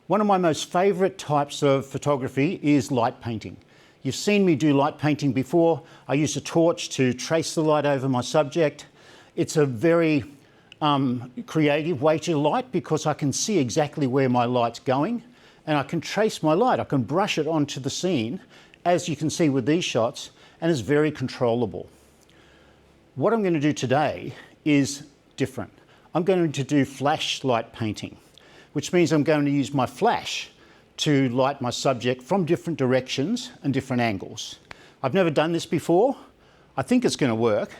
One of my most favourite types of photography is light painting. You've seen me do light painting before. I use a torch to trace the light over my subject. It's a very creative way to light because I can see exactly where my light's going and I can trace my light. I can brush it onto the scene, as you can see with these shots, and it's very controllable. What I'm going to do today is different. I'm going to do flash light painting, which means I'm going to use my flash to light my subject from different directions and different angles. I've never done this before. I think it's going to work.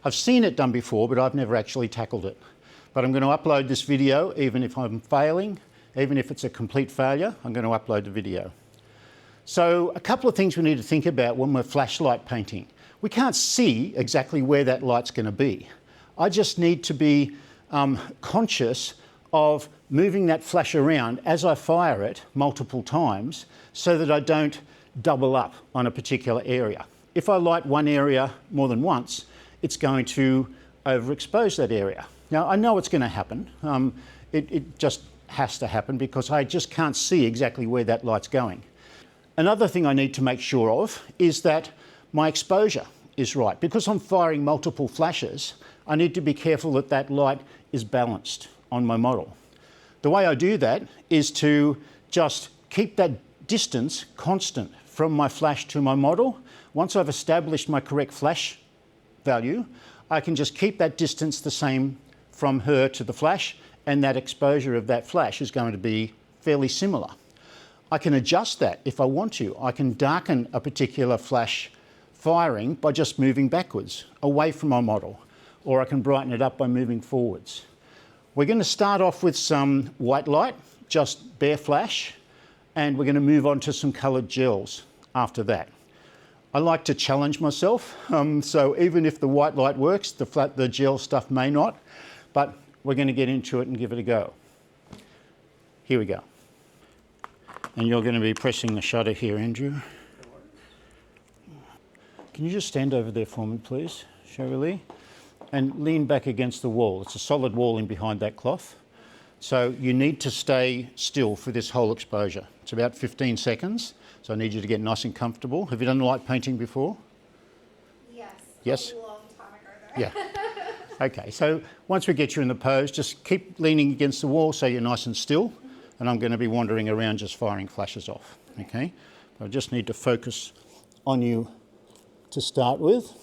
I've seen it done before, but I've never actually tackled it. But I'm going to upload this video, even if I'm failing, even if it's a complete failure, I'm going to upload the video. So a couple of things we need to think about when we're flashlight painting. We can't see exactly where that light's going to be. I just need to be conscious of moving that flash around as I fire it multiple times so that I don't double up on a particular area. If I light one area more than once, it's going to overexpose that area. Now, I know it's going to happen. It just has to happen because I just can't see exactly where that light's going. Another thing I need to make sure of is that my exposure is right. Because I'm firing multiple flashes, I need to be careful that that light is balanced on my model. The way I do that is to just keep that distance constant from my flash to my model. Once I've established my correct flash value, I can just keep that distance the same from her to the flash, and that exposure of that flash is going to be fairly similar. I can adjust that if I want to. I can darken a particular flash firing by just moving backwards, away from my model, or I can brighten it up by moving forwards. We're going to start off with some white light, just bare flash, and we're going to move on to some coloured gels after that. I like to challenge myself, so even if the white light works, the gel stuff may not, but we're going to get into it and give it a go. Here we go. And you're going to be pressing the shutter here, Andrew. Can you just stand over there for me, please, Sherry Lee? And lean back against the wall. It's a solid wall in behind that cloth. So you need to stay still for this whole exposure. It's about 15 seconds, so I need you to get nice and comfortable. Have you done light painting before? Yes. Yes? A long time ago, though. Yeah. Okay, so once we get you in the pose, just keep leaning against the wall so you're nice and still, and I'm going to be wandering around just firing flashes off, okay? I just need to focus on you to start with.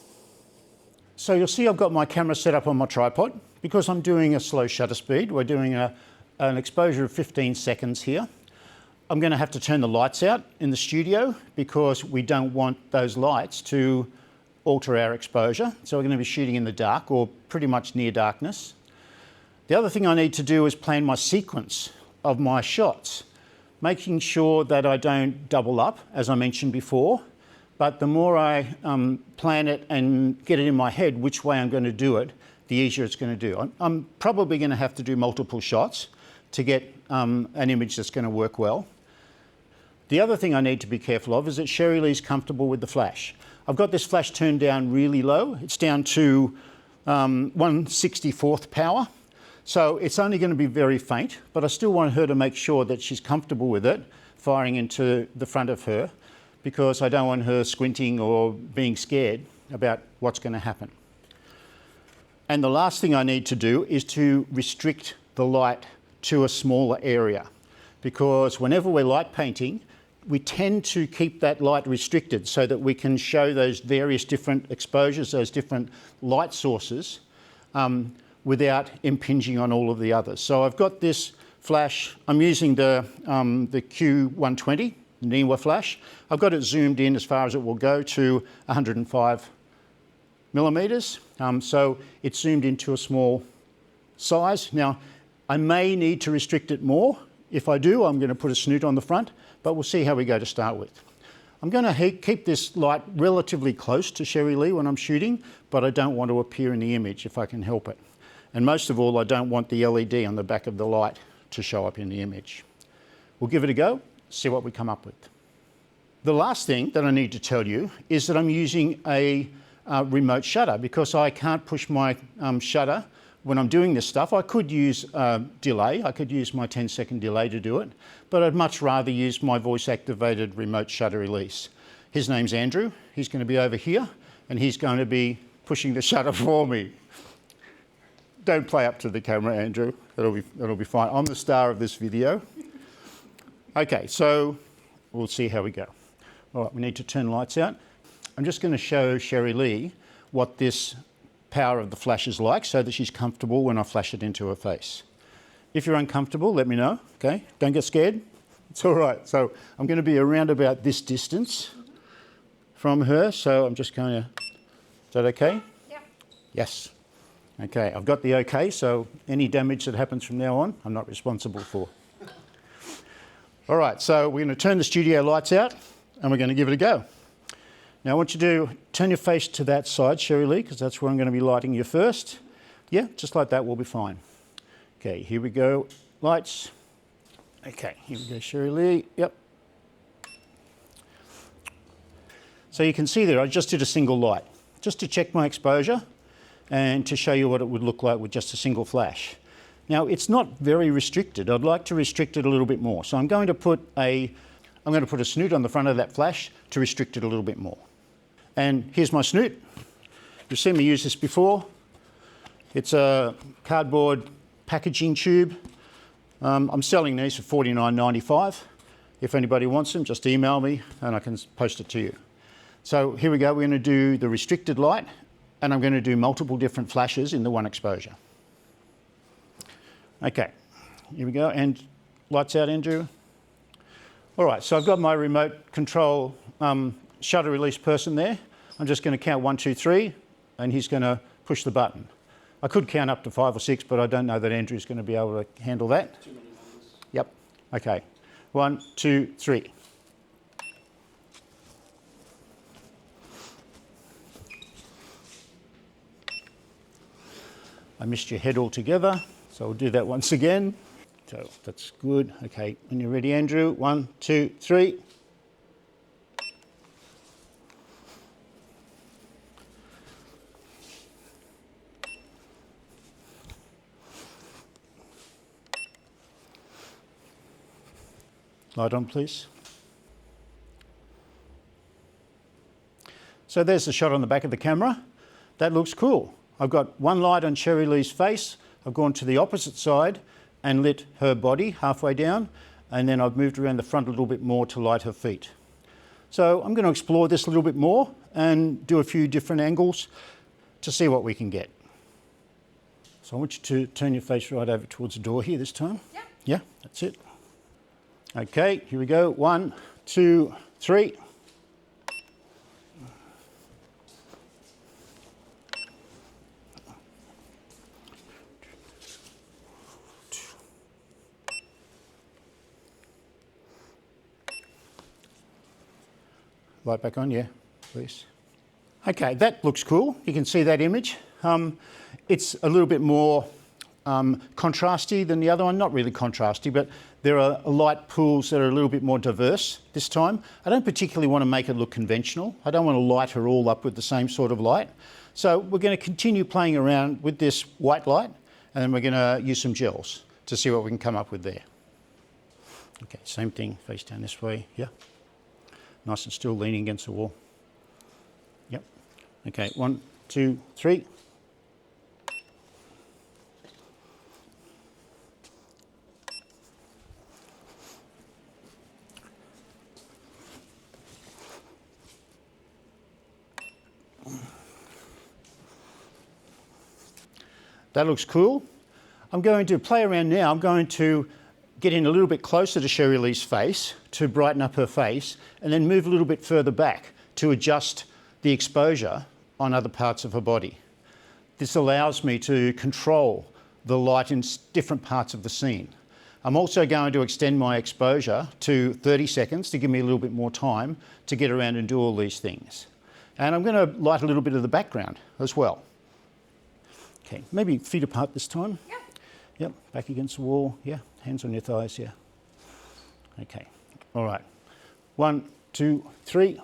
So you'll see I've got my camera set up on my tripod. Because I'm doing a slow shutter speed, we're doing an exposure of 15 seconds here. I'm going to have to turn the lights out in the studio because we don't want those lights to alter our exposure. So we're going to be shooting in the dark or pretty much near darkness. The other thing I need to do is plan my sequence of my shots, making sure that I don't double up, as I mentioned before. But the more I plan it and get it in my head which way I'm going to do it, the easier it's going to do. I'm probably going to have to do multiple shots to get an image that's going to work well. The other thing I need to be careful of is that Sherry Lee's comfortable with the flash. I've got this flash turned down really low. It's down to 1/64th power. So it's only going to be very faint, but I still want her to make sure that she's comfortable with it firing into the front of her because I don't want her squinting or being scared about what's going to happen. And the last thing I need to do is to restrict the light to a smaller area because whenever we're light painting, we tend to keep that light restricted so that we can show those various different exposures, those different light sources without impinging on all of the others. So I've got this flash, I'm using the Q120 Neewer flash. I've got it zoomed in as far as it will go to 105 millimeters. So it's zoomed into a small size. Now, I may need to restrict it more. If I do, I'm going to put a snoot on the front, but we'll see how we go to start with. I'm going to keep this light relatively close to Sherry Lee when I'm shooting, but I don't want to appear in the image if I can help it. And most of all, I don't want the LED on the back of the light to show up in the image. We'll give it a go, see what we come up with. The last thing that I need to tell you is that I'm using a remote shutter because I can't push my shutter when I'm doing this stuff, I could use delay. I could use my 10-second delay to do it, but I'd much rather use my voice-activated remote shutter release. His name's Andrew. He's going to be over here, and he's going to be pushing the shutter for me. Don't play up to the camera, Andrew. That'll be fine. I'm the star of this video. Okay, so we'll see how we go. All right, we need to turn lights out. I'm just going to show Sherry Lee what this power of the flash is like so that she's comfortable when I flash it into her face. If you're uncomfortable, let me know, okay? Don't get scared. It's all right. So I'm going to be around about this distance from her, so I'm just going to... Is that okay? Yeah. Yes. Okay, I've got the okay, so any damage that happens from now on, I'm not responsible for. All right, so we're going to turn the studio lights out and we're going to give it a go. Now I want you to turn your face to that side, Sherry Lee, because that's where I'm going to be lighting you first. Yeah, just like that, we'll be fine. Okay, here we go. Lights. Okay, here we go, Sherry Lee. Yep. So you can see there, I just did a single light, just to check my exposure and to show you what it would look like with just a single flash. Now, it's not very restricted. I'd like to restrict it a little bit more. So I'm going to put a snoot on the front of that flash to restrict it a little bit more. And here's my snoot. You've seen me use this before. It's a cardboard packaging tube. I'm selling these for $49.95. If anybody wants them, just email me and I can post it to you. So here we go. We're going to do the restricted light and I'm going to do multiple different flashes in the one exposure. Okay, here we go. And lights out, Andrew. All right, so I've got my remote control shutter release person there. I'm just going to count 1, 2, 3, and he's going to push the button. I could count up to 5 or 6, but I don't know that Andrew's going to be able to handle that. Too many numbers. Yep. Okay. 1, 2, 3. I missed your head altogether, so we'll do that once again. So that's good. Okay, when you're ready, Andrew. 1, 2, 3. Light on, please. So there's the shot on the back of the camera. That looks cool. I've got one light on Sherry Lee's face. I've gone to the opposite side and lit her body halfway down, and then I've moved around the front a little bit more to light her feet. So I'm going to explore this a little bit more and do a few different angles to see what we can get. So I want you to turn your face right over towards the door here this time. Yeah. Yeah, that's it. Okay, here we go. 1, 2, 3. Light back on, yeah, please. Okay, that looks cool. You can see that image. It's a little bit more contrasty than the other one. Not really contrasty, but there are light pools that are a little bit more diverse this time. I don't particularly want to make it look conventional. I don't want to light her all up with the same sort of light. So we're going to continue playing around with this white light, and then we're going to use some gels to see what we can come up with there. Okay, same thing, face down this way, yeah. Nice and still, leaning against the wall. Yep. Okay, 1, 2, 3. That looks cool. I'm going to play around now. I'm going to get in a little bit closer to Sherry Lee's face to brighten up her face, and then move a little bit further back to adjust the exposure on other parts of her body. This allows me to control the light in different parts of the scene. I'm also going to extend my exposure to 30 seconds to give me a little bit more time to get around and do all these things. And I'm going to light a little bit of the background as well. Okay, maybe feet apart this time. Yep. Yep, back against the wall, yeah. Hands on your thighs, yeah. Okay, all right. 1, 2, 3.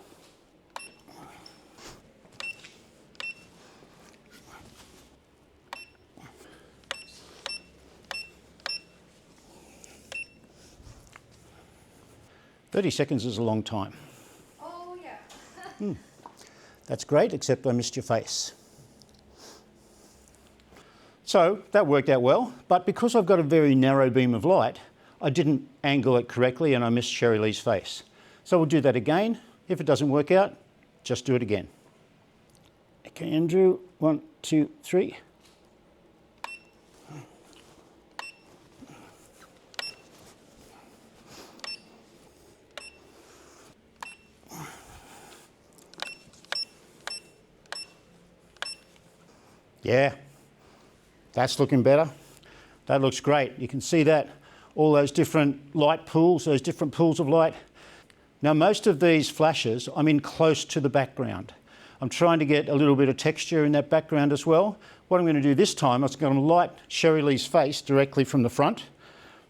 30 seconds is a long time. Oh, yeah. That's great, except I missed your face. So that worked out well, but because I've got a very narrow beam of light, I didn't angle it correctly and I missed Sherry Lee's face. So we'll do that again. If it doesn't work out, just do it again. Okay, Andrew, 1, 2, 3. Yeah, that's looking better. That looks great. You can see that, all those different light pools, those different pools of light. Now, most of these flashes, I'm in close to the background. I'm trying to get a little bit of texture in that background as well. What I'm going to do this time, I'm going to light Sherry Lee's face directly from the front,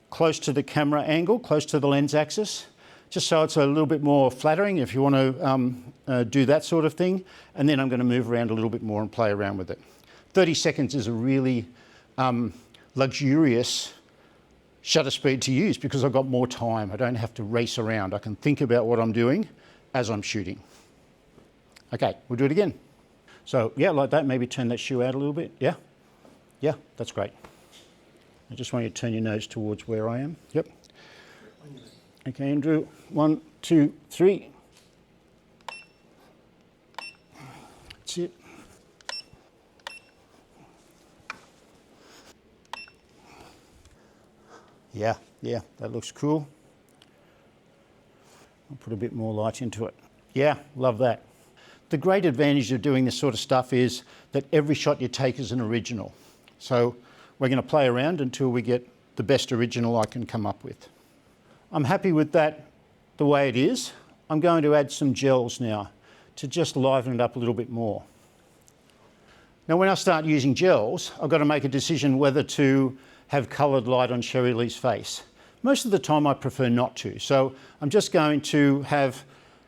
close to the camera angle, close to the lens axis, just so it's a little bit more flattering if you want to do that sort of thing. And then I'm going to move around a little bit more and play around with it. 30 seconds is a really luxurious shutter speed to use because I've got more time. I don't have to race around. I can think about what I'm doing as I'm shooting. Okay, we'll do it again. So yeah, like that, maybe turn that shoe out a little bit. Yeah, yeah, that's great. I just want you to turn your nose towards where I am. Yep. Okay, Andrew, 1, 2, 3. That's it. Yeah, yeah, that looks cool. I'll put a bit more light into it. Yeah, love that. The great advantage of doing this sort of stuff is that every shot you take is an original. So we're going to play around until we get the best original I can come up with. I'm happy with that the way it is. I'm going to add some gels now to just liven it up a little bit more. Now, when I start using gels, I've got to make a decision whether to have coloured light on Sherry Lee's face. Most of the time I prefer not to. So I'm just going to have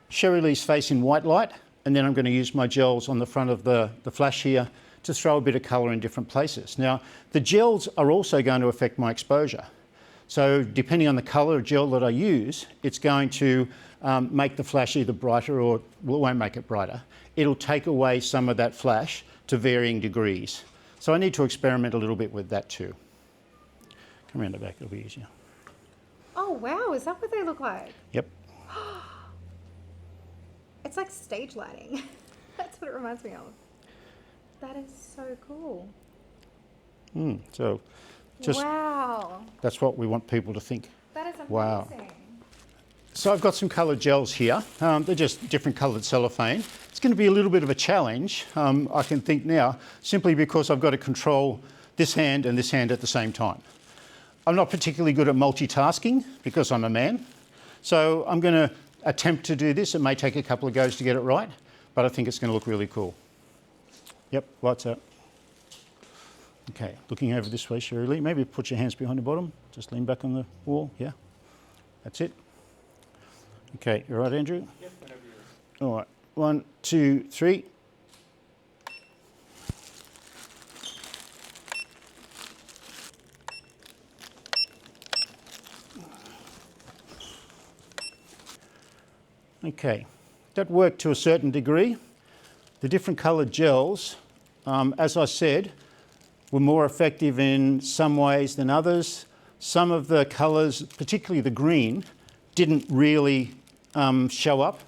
Sherry Lee's face in white light, and then I'm going to use my gels on the front of the flash here to throw a bit of colour in different places. Now, the gels are also going to affect my exposure. So depending on the colour of gel that I use, it's going to make the flash either brighter or, well, it won't make it brighter. It'll take away some of that flash to varying degrees. So I need to experiment a little bit with that too. Come around the back, it'll be easier. Oh, wow. Is that what they look like? Yep. It's like stage lighting. That's what it reminds me of. That is so cool. So just, wow. that's what we want people to think. That is amazing. Wow. So I've got some coloured gels here. They're just different coloured cellophane. It's going to be a little bit of a challenge, I can think now, simply because I've got to control this hand and this hand at the same time. I'm not particularly good at multitasking because I'm a man. So I'm going to attempt to do this. It may take a couple of goes to get it right, but I think it's going to look really cool. Yep, lights out. Okay, looking over this way, Sherry Lee. Maybe put your hands behind the bottom. Just lean back on the wall. Yeah, that's it. Okay, you all right, Andrew? Yep, whenever you're ready. All right, 1, 2, 3. Okay, that worked to a certain degree. The different coloured gels, as I said, were more effective in some ways than others. Some of the colours, particularly the green, didn't really show up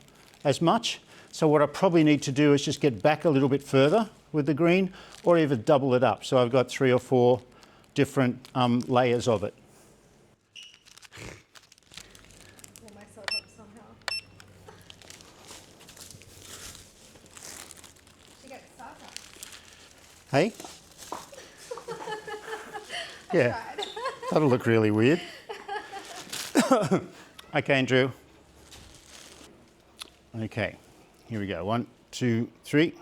as much. So what I probably need to do is just get back a little bit further with the green, or even double it up. So I've got 3 or 4 different layers of it. Pull myself up somehow. She got Sasa. Hey? Yeah, that'll look really weird. Okay, Andrew. Okay, here we go. 1, 2, 3.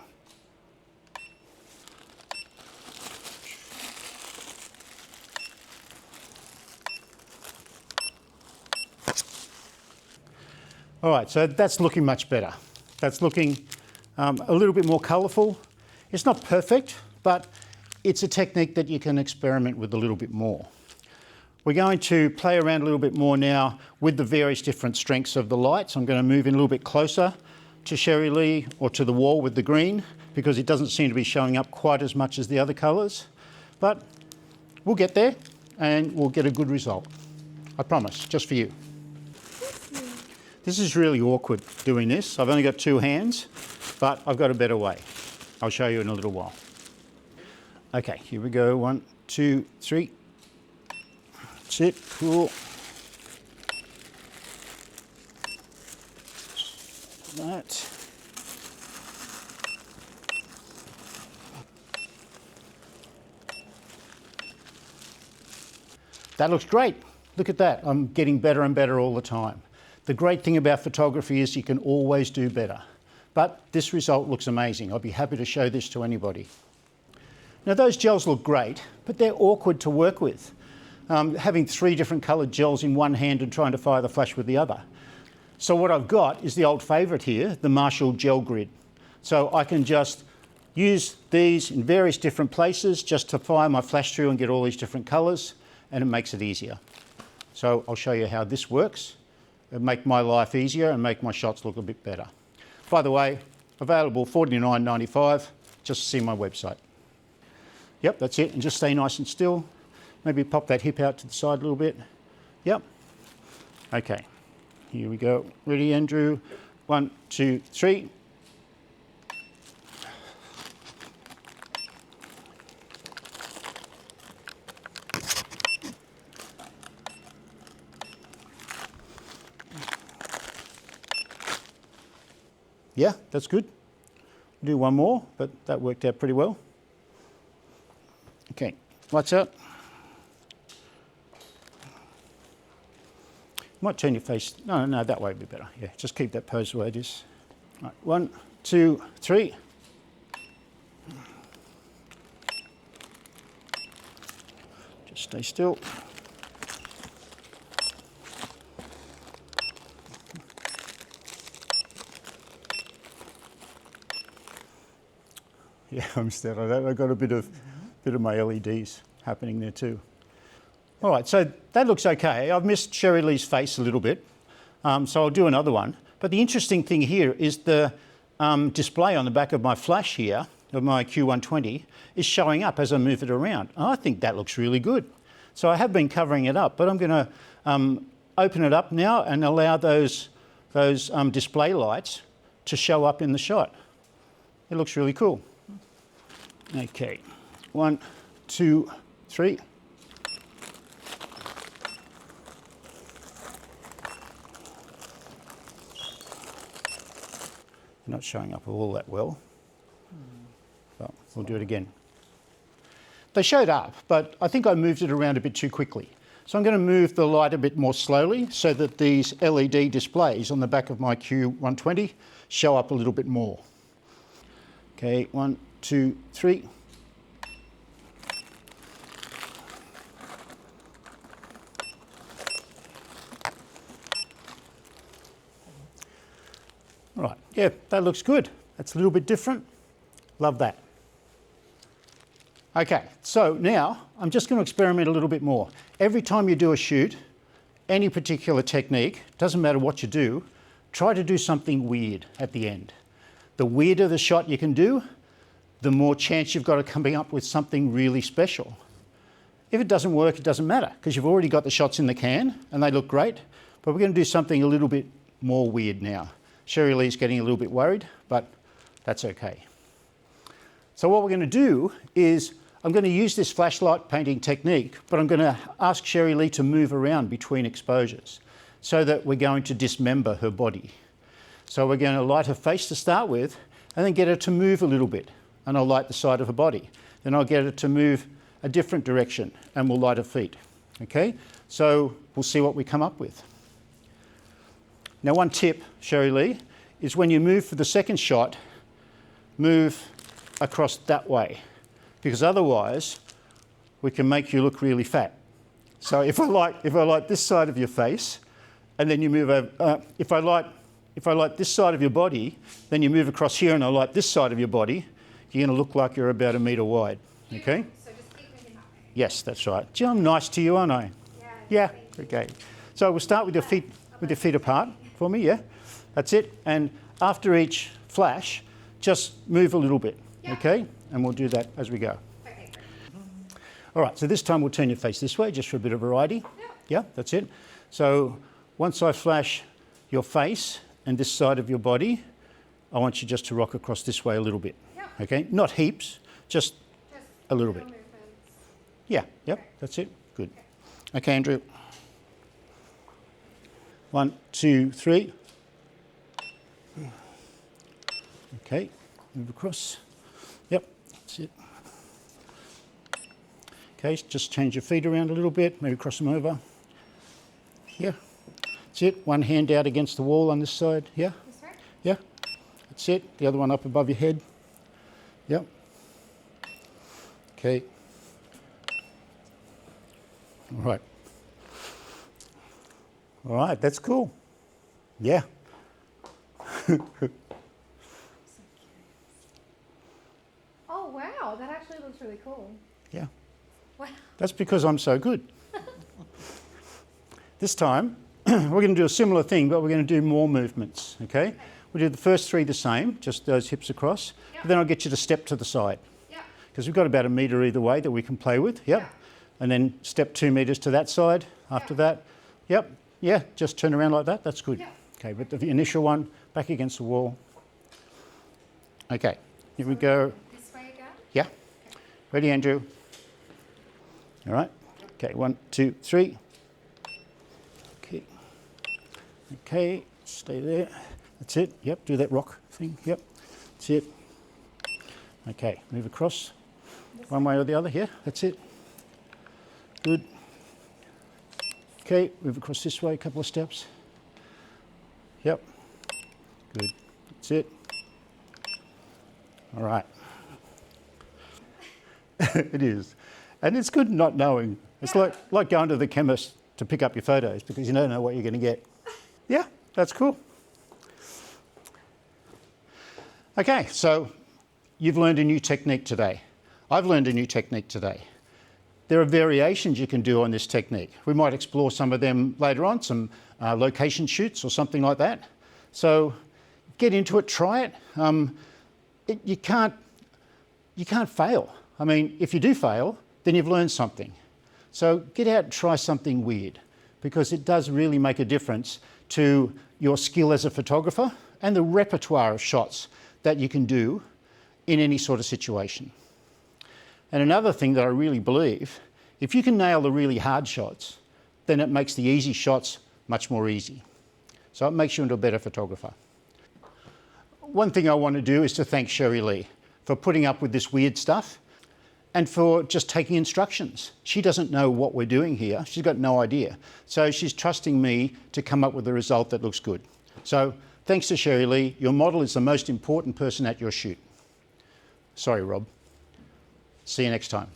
All right, so that's looking much better. That's looking a little bit more colourful. It's not perfect, but it's a technique that you can experiment with a little bit more. We're going to play around a little bit more now with the various different strengths of the lights. I'm going to move in a little bit closer to Sherry Lee or to the wall with the green because it doesn't seem to be showing up quite as much as the other colours. But we'll get there and we'll get a good result. I promise, just for you. This is really awkward doing this. I've only got two hands, but I've got a better way. I'll show you in a little while. Okay, here we go. 1, 2, 3. That's it, cool. That. That looks great. Look at that. I'm getting better and better all the time. The great thing about photography is you can always do better. But this result looks amazing. I'll be happy to show this to anybody. Now those gels look great, but they're awkward to work with. Having 3 different coloured gels in one hand and trying to fire the flash with the other. So what I've got is the old favourite here, the Marshall Gel Grid. So I can just use these in various different places just to fire my flash through and get all these different colours, and it makes it easier. So I'll show you how this works. It'll make my life easier and make my shots look a bit better. By the way, available $49.95, just see my website. Yep, that's it, and just stay nice and still. Maybe pop that hip out to the side a little bit. Yep. Okay, here we go. Ready, Andrew? 1, 2, 3. Yeah, that's good. We'll do one more, but that worked out pretty well. Okay, lights out. Might turn your face. No, that way would be better. Yeah, just keep that pose the way it is. All right, 1, 2, 3. Just stay still. Yeah, I'm still on that. I've got a bit of my LEDs happening there too. All right, so that looks okay. I've missed Sherry Lee's face a little bit, so I'll do another one. But the interesting thing here is the display on the back of my flash here, of my Q120, is showing up as I move it around. I think that looks really good. So I have been covering it up, but I'm going to open it up now and allow those display lights to show up in the shot. It looks really cool. Okay, 1, 2, 3. Not showing up all that well, but we'll do it again. They showed up, but I think I moved it around a bit too quickly. So I'm going to move the light a bit more slowly so that these LED displays on the back of my Q120 show up a little bit more. Okay, 1, 2, 3. Right, yeah, that looks good. That's a little bit different. Love that. Okay, so now I'm just going to experiment a little bit more. Every time you do a shoot, any particular technique, doesn't matter what you do, try to do something weird at the end. The weirder the shot you can do, the more chance you've got of coming up with something really special. If it doesn't work, it doesn't matter, because you've already got the shots in the can and they look great, but we're going to do something a little bit more weird now. Sherry Lee's getting a little bit worried, but that's okay. So what we're going to do is I'm going to use this flashlight painting technique, but I'm going to ask Sherry Lee to move around between exposures so that we're going to dismember her body. So we're going to light her face to start with and then get her to move a little bit, and I'll light the side of her body. Then I'll get her to move a different direction and we'll light her feet. Okay, so we'll see what we come up with. Now one tip, Sherry Lee, is when you move for the second shot, move across that way, because otherwise we can make you look really fat. So if I light this side of your face, and then you move over, if I light this side of your body, then you move across here and I light this side of your body, you're going to look like you're about 1 metre wide. Okay? So just keep moving that way. Yes, that's right. Gee, I'm nice to you, aren't I? Yes. Yeah, okay. So we'll start with your feet apart for me, yeah? That's it. And after each flash, just move a little bit, okay? And we'll do that as we go. Okay, great. All right, so this time we'll turn your face this way just for a bit of variety. Yeah, that's it. So once I flash your face and this side of your body, I want you just to rock across this way a little bit. Okay? Not heaps, just a little bit. Yeah, yep, that's it. Good. Okay, Andrew. 1, 2, 3. Okay, move across. Yep, that's it. Okay, just change your feet around a little bit, maybe cross them over. Yeah, that's it. One hand out against the wall on this side. Yeah, This way? yeah, that's it. The other one up above your head. Yep. Okay. All right. All right, that's cool. Yeah. Oh, wow. That actually looks really cool. Yeah. Wow. That's because I'm so good. This time, we're going to do a similar thing, but we're going to do more movements, okay? We'll do the first 3 the same, just those hips across. Yep. But then I'll get you to step to the side, Yeah. because we've got about a metre either way that we can play with. Yep. Yeah. And then step 2 metres to that side after that. Yep. Yeah, just turn around like that. That's good. Yeah. Okay, but the initial one, back against the wall. Okay, here we go. This way again? Yeah. Ready, Andrew? All right. Okay, 1, 2, 3. Okay. Okay, stay there. That's it. Yep, do that rock thing. Yep, that's it. Okay, move across. One way or the other. Yeah, that's it. Good. Okay, move across this way, a couple of steps. Yep. Good. That's it. All right. It is. And it's good not knowing. It's like going to the chemist to pick up your photos because you don't know what you're going to get. Yeah, that's cool. Okay, so you've learned a new technique today. I've learned a new technique today. There are variations you can do on this technique. We might explore some of them later on, some location shoots or something like that. So get into it, try it. You can't fail. I mean, if you do fail, then you've learned something. So get out and try something weird because it does really make a difference to your skill as a photographer and the repertoire of shots that you can do in any sort of situation. And another thing that I really believe, if you can nail the really hard shots, then it makes the easy shots much more easy. So it makes you into a better photographer. One thing I want to do is to thank Sherry Lee for putting up with this weird stuff and for just taking instructions. She doesn't know what we're doing here. She's got no idea. So she's trusting me to come up with a result that looks good. So thanks to Sherry Lee, your model is the most important person at your shoot. Sorry, Rob. See you next time.